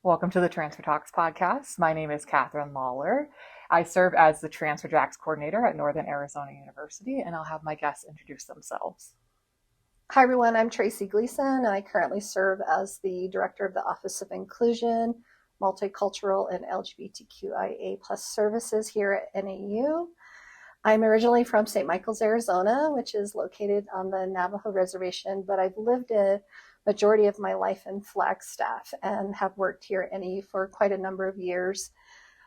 Welcome to the Transfer Talks podcast. My name is Katherine Lawlor. I serve as the Transfer Tracks coordinator at Northern Arizona University, and I'll have my guests introduce themselves. Hi, everyone. I'm Traci Gleason, and I currently serve as the director of the Office of Inclusion, Multicultural, and LGBTQIA+ services here at NAU. I'm originally from St. Michael's, Arizona, which is located on the Navajo Reservation, but I've lived a majority of my life in Flagstaff and have worked here at NAU for quite a number of years.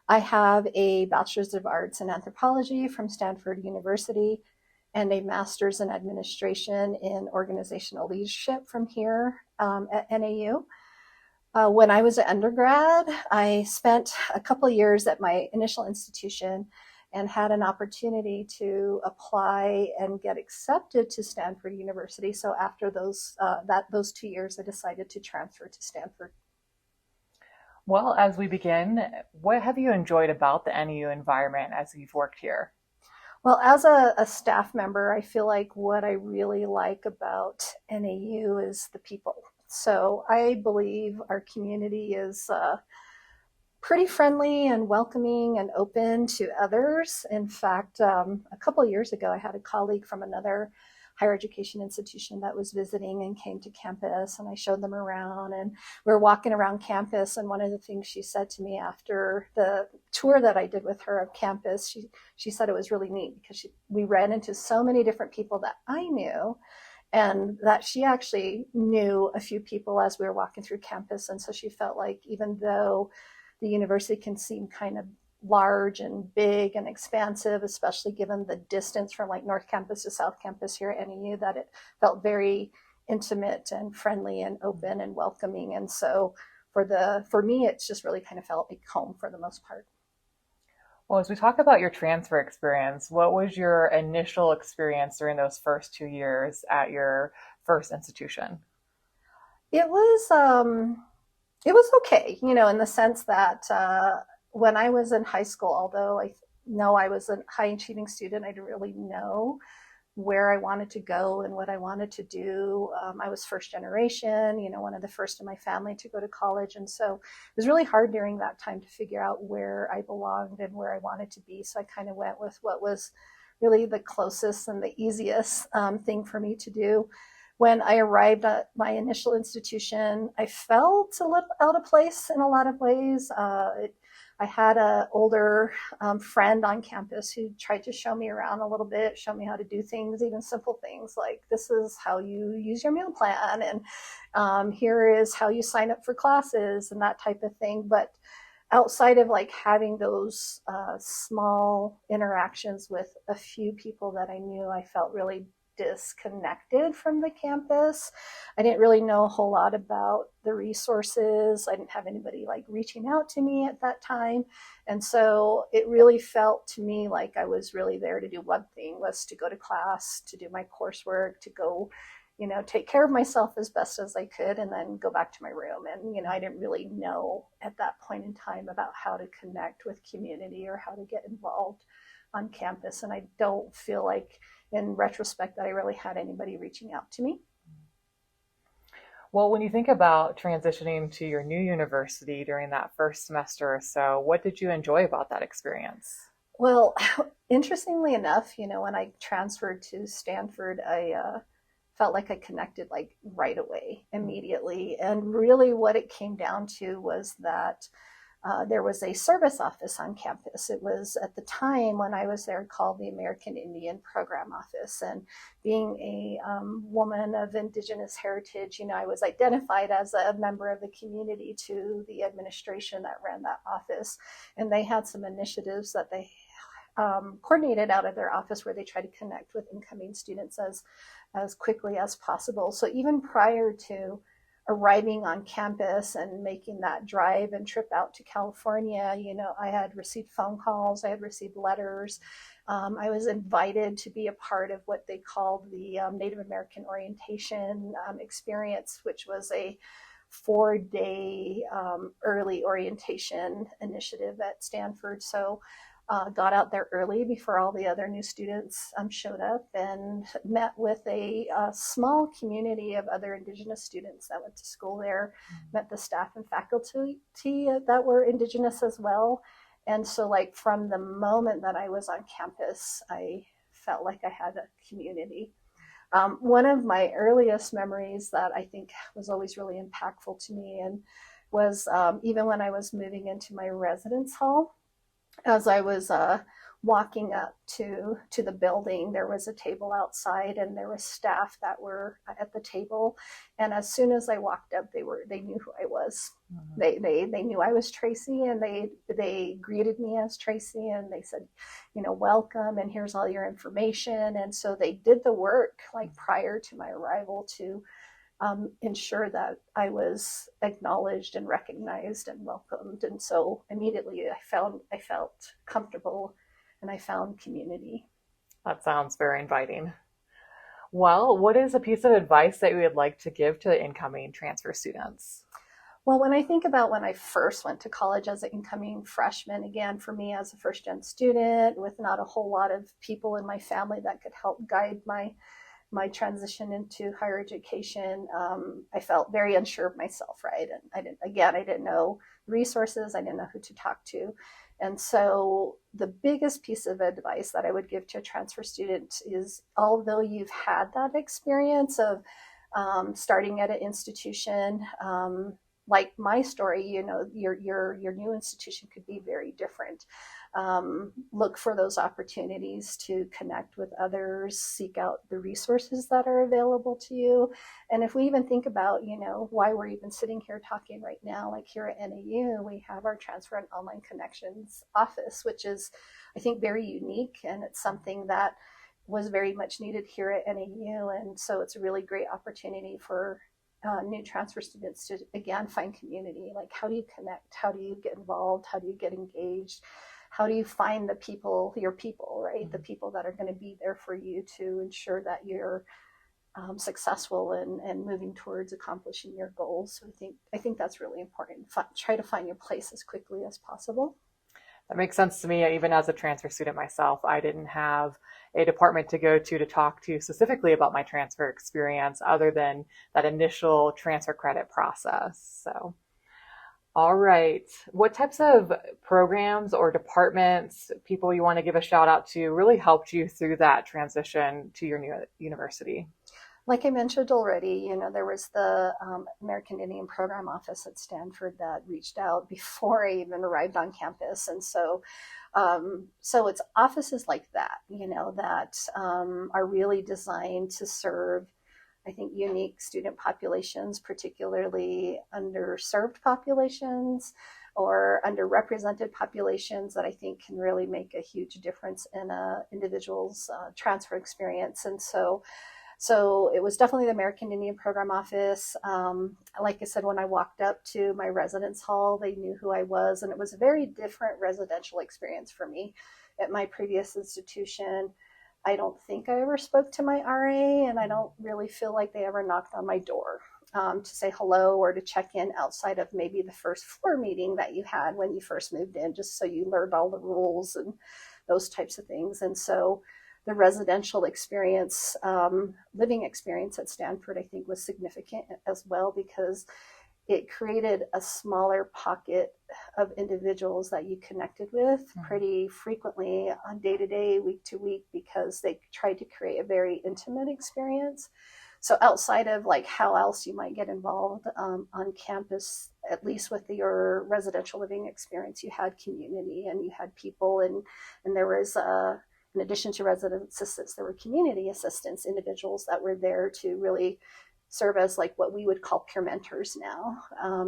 I have a Bachelor's of Arts in Anthropology from Stanford University and a Master's in Administration in Organizational Leadership from here at NAU. When I was an undergrad, I spent a couple of years at my initial institution and had an opportunity to apply and get accepted to Stanford University. So after those 2 years, I decided to transfer to Stanford. Well, as we begin, what have you enjoyed about the NAU environment as you've worked here? Well, as a staff member, I feel like what I really like about NAU is the people. So I believe our community is pretty friendly and welcoming and open to others. In fact, a couple of years ago, I had a colleague from another higher education institution that was visiting and came to campus, and I showed them around, and we were walking around campus, and one of the things she said to me after the tour that I did with her of campus, she said it was really neat because we ran into so many different people that I knew, and that she actually knew a few people as we were walking through campus. And so she felt like even though the university can seem kind of large and big and expansive, especially given the distance from like North Campus to South Campus here at NAU, that it felt very intimate and friendly and open and welcoming. And so for me, it's just really kind of felt like home for the most part. Well, as we talk about your transfer experience, what was your initial experience during those first 2 years at your first institution? It was okay, in the sense that when I was in high school, although I know I was a high achieving student, I didn't really know where I wanted to go and what I wanted to do. I was first generation, one of the first in my family to go to college. And so it was really hard during that time to figure out where I belonged and where I wanted to be. So I kind of went with what was really the closest and the easiest thing for me to do. When I arrived at my initial institution, I felt a little out of place in a lot of ways. I had an older friend on campus who tried to show me around a little bit, show me how to do things, even simple things like this is how you use your meal plan, and here is how you sign up for classes and that type of thing. But outside of like having those small interactions with a few people that I knew, I felt really disconnected from the campus. I didn't really know a whole lot about the resources. I didn't have anybody like reaching out to me at that time. And so it really felt to me like I was really there to do one thing, was to go to class, to do my coursework, to go, take care of myself as best as I could, and then go back to my room. And, I didn't really know at that point in time about how to connect with community or how to get involved on campus. And I don't feel like in retrospect that I really had anybody reaching out to me. Well, when you think about transitioning to your new university during that first semester or so, what did you enjoy about that experience? Well, interestingly enough, when I transferred to Stanford, I felt like I connected like right away, immediately. And really what it came down to was that there was a service office on campus. It was at the time when I was there called the American Indian Program Office. And being a woman of Indigenous heritage, I was identified as a member of the community to the administration that ran that office. And they had some initiatives that they coordinated out of their office where they try to connect with incoming students as quickly as possible. So even prior to arriving on campus and making that drive and trip out to California, I had received phone calls, I had received letters. I was invited to be a part of what they called the Native American Orientation experience, which was a 4-day early orientation initiative at Stanford. So got out there early before all the other new students showed up, and met with a small community of other Indigenous students that went to school there, met the staff and faculty that were Indigenous as well. And so, like, from the moment that I was on campus, I felt like I had a community. One of my earliest memories that I think was always really impactful to me and was even when I was moving into my residence hall, as I was walking up to the building, there was a table outside, and there was staff that were at the table. And as soon as I walked up, they knew who I was. Mm-hmm. They knew I was Traci, and they greeted me as Traci, and they said, welcome, and here's all your information. And so they did the work, like, prior to my arrival, to ensure that I was acknowledged and recognized and welcomed. And so immediately I felt comfortable, and I found community. That sounds very inviting. Well, what is a piece of advice that you would like to give to incoming transfer students? Well, when I think about when I first went to college as an incoming freshman, again, for me as a first-gen student with not a whole lot of people in my family that could help guide my transition into higher education, I felt very unsure of myself, right? And I didn't know resources, I didn't know who to talk to. And so the biggest piece of advice that I would give to a transfer student is, although you've had that experience of starting at an institution, like my story, your new institution could be very different. Look for those opportunities to connect with others, seek out the resources that are available to you. And if we even think about, why we're even sitting here talking right now, like here at NAU, we have our Transfer and Online Connections office, which is, I think, very unique. And it's something that was very much needed here at NAU. And so it's a really great opportunity for new transfer students to, again, find community. Like, how do you connect? How do you get involved? How do you get engaged? How do you find the people, your people, right? Mm-hmm. The people that are going to be there for you to ensure that you're successful and moving towards accomplishing your goals. So I think that's really important. Try to find your place as quickly as possible. That makes sense to me. Even as a transfer student myself, I didn't have a department to go to talk to specifically about my transfer experience other than that initial transfer credit process. So, all right. What types of programs or departments, people you want to give a shout out to, really helped you through that transition to your new university? Like I mentioned already, there was the American Indian Program Office at Stanford that reached out before I even arrived on campus. And so it's offices like that, that are really designed to serve, I think, unique student populations, particularly underserved populations or underrepresented populations, that I think can really make a huge difference in an individual's transfer experience. And so it was definitely the American Indian Program Office. Like I said, when I walked up to my residence hall, they knew who I was, and it was a very different residential experience for me. At my previous institution, I don't think I ever spoke to my RA, and I don't really feel like they ever knocked on my door to say hello or to check in outside of maybe the first floor meeting that you had when you first moved in, just so you learned all the rules and those types of things. And so the residential experience, living experience at Stanford, I think, was significant as well, because it created a smaller pocket of individuals that you connected with pretty frequently on day-to-day, week-to-week, because they tried to create a very intimate experience. So outside of like how else you might get involved on campus, at least with your residential living experience, you had community and you had people, and there was in addition to resident assistants, there were community assistants, individuals that were there to really serve as like what we would call peer mentors now,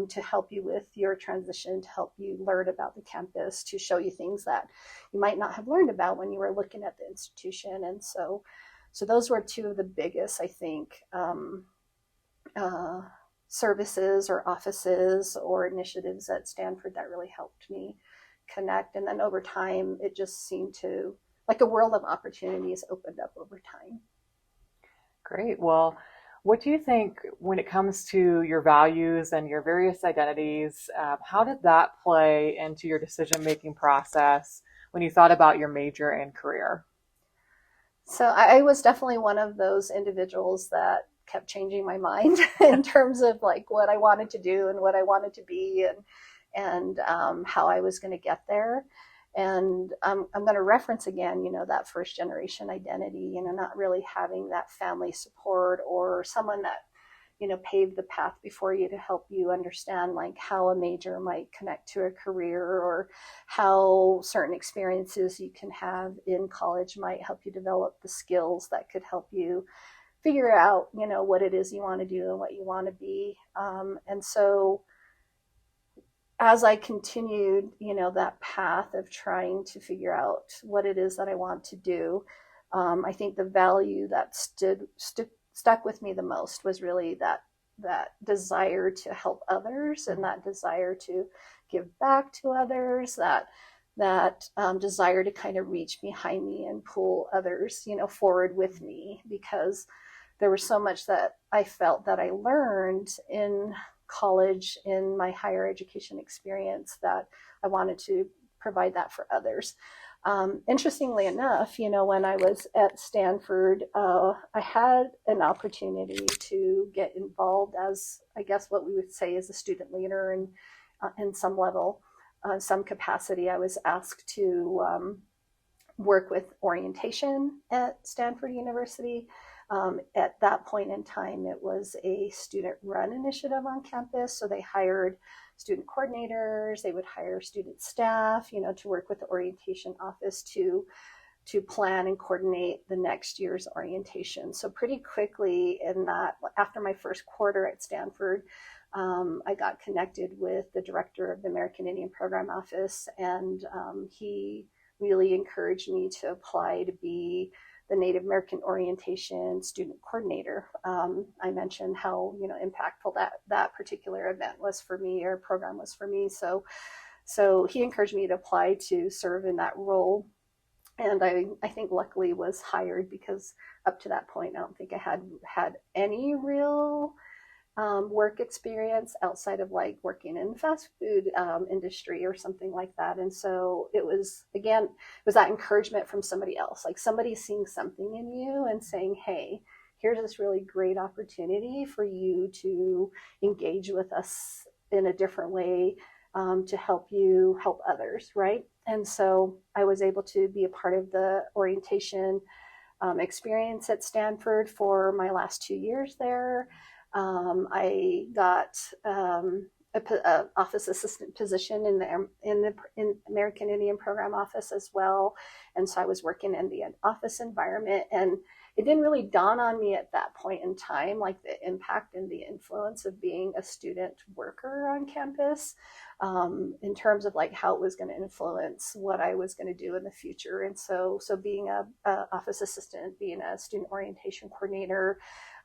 to help you with your transition, to help you learn about the campus, to show you things that you might not have learned about when you were looking at the institution. And so those were two of the biggest, I think, services or offices or initiatives at Stanford that really helped me connect. And then over time, it just seemed to, like, a world of opportunities opened up over time. Great. Well, what do you think when it comes to your values and your various identities? How did that play into your decision-making process when you thought about your major and career? So I was definitely one of those individuals that kept changing my mind in terms of like what I wanted to do and what I wanted to be, and how I was going to get there. And I'm going to reference again, that first generation identity, not really having that family support or someone that, paved the path before you to help you understand like how a major might connect to a career, or how certain experiences you can have in college might help you develop the skills that could help you figure out, what it is you want to do and what you want to be. And so as I continued, that path of trying to figure out what it is that I want to do, I think the value that stuck with me the most was really that desire to help others, and that desire to give back to others, that desire to kind of reach behind me and pull others, forward with me, because there was so much that I felt that I learned in college, in my higher education experience, that I wanted to provide that for others. Interestingly enough, when I was at Stanford, I had an opportunity to get involved as, I guess, what we would say is a student leader, and in some level, some capacity. I was asked to work with orientation at Stanford University. At that point in time, it was a student-run initiative on campus, so they hired student coordinators, they would hire student staff, to work with the orientation office to plan and coordinate the next year's orientation. So pretty quickly in that, after my first quarter at Stanford, I got connected with the director of the American Indian Program Office, and he really encouraged me to apply to be the Native American Orientation Student Coordinator. I mentioned how impactful that particular event was for me, or program was for me. So he encouraged me to apply to serve in that role, and I think luckily was hired, because up to that point I don't think I had any real work experience outside of like working in the fast food industry or something like that. And so it was that encouragement from somebody else, like somebody seeing something in you and saying, hey, here's this really great opportunity for you to engage with us in a different way, to help you help others, right? And so I was able to be a part of the orientation experience at Stanford for my last 2 years there. I got a office assistant position in the American Indian Program Office as well, and so I was working in the office environment, and it didn't really dawn on me at that point in time, like the impact and the influence of being a student worker on campus, in terms of like how it was going to influence what I was going to do in the future. And so being a office assistant, being a student orientation coordinator,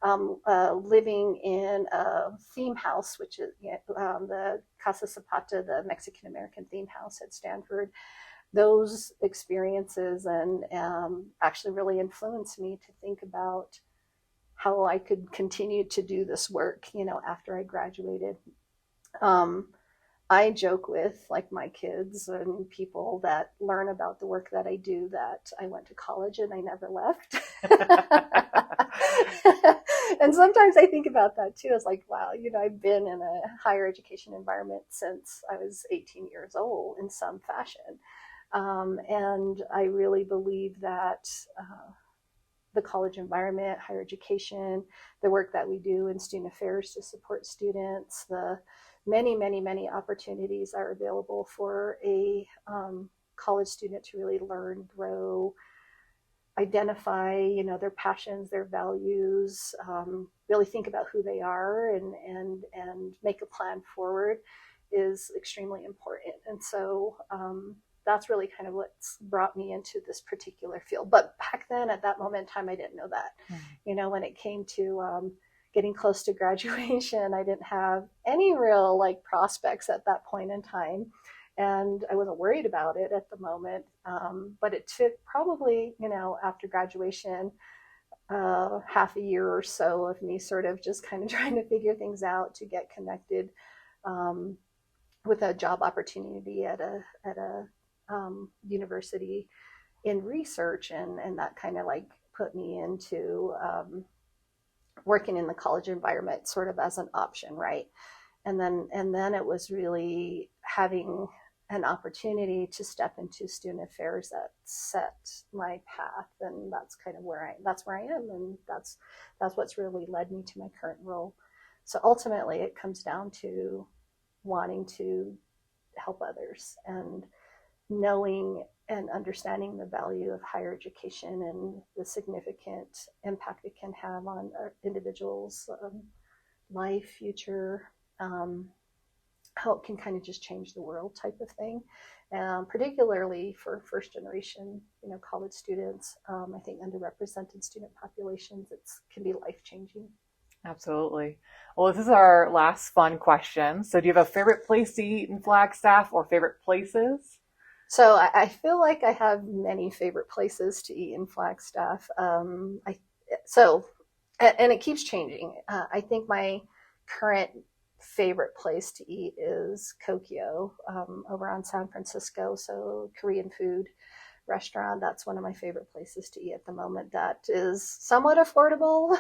living in a theme house, which is the Casa Zapata, the Mexican American theme house at Stanford. Those experiences and actually really influenced me to think about how I could continue to do this work, after I graduated. I joke with like my kids and people that learn about the work that I do that I went to college and I never left. And sometimes I think about that too. It's like, wow, I've been in a higher education environment since I was 18 years old in some fashion. And I really believe that the college environment, higher education, the work that we do in student affairs to support students, the many, many, many opportunities are available for a college student to really learn, grow, identify, their passions, their values, really think about who they are, and make a plan forward is extremely important. And so that's really kind of what's brought me into this particular field. But back then, at that moment in time, I didn't know that. Mm-hmm. When it came to getting close to graduation, I didn't have any real like prospects at that point in time. And I wasn't worried about it at the moment. But it took probably, after graduation, half a year or so of me sort of just kind of trying to figure things out to get connected with a job opportunity at a university in research, and that kind of like put me into working in the college environment sort of as an option, right? And then it was really having an opportunity to step into student affairs that set my path, and that's kind of that's where I am, and that's what's really led me to my current role. So ultimately it comes down to wanting to help others, and knowing and understanding the value of higher education and the significant impact it can have on individuals' life, future, how it can kind of just change the world type of thing. Particularly for first generation, college students, I think underrepresented student populations, it can be life changing. Absolutely. Well, this is our last fun question. So do you have a favorite place to eat in Flagstaff or favorite places? So I feel like I have many favorite places to eat in Flagstaff. And it keeps changing. I think my current favorite place to eat is Kokyo, over on San Francisco. So Korean food restaurant. That's one of my favorite places to eat at the moment. That is somewhat affordable,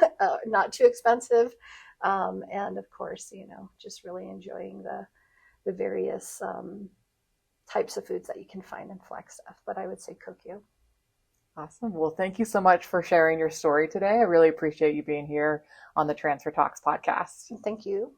not too expensive. And of course, just really enjoying the various types of foods that you can find in Flagstaff. But I would say Kokyo. Awesome. Well, thank you so much for sharing your story today. I really appreciate you being here on the Transfer Talks podcast. Thank you.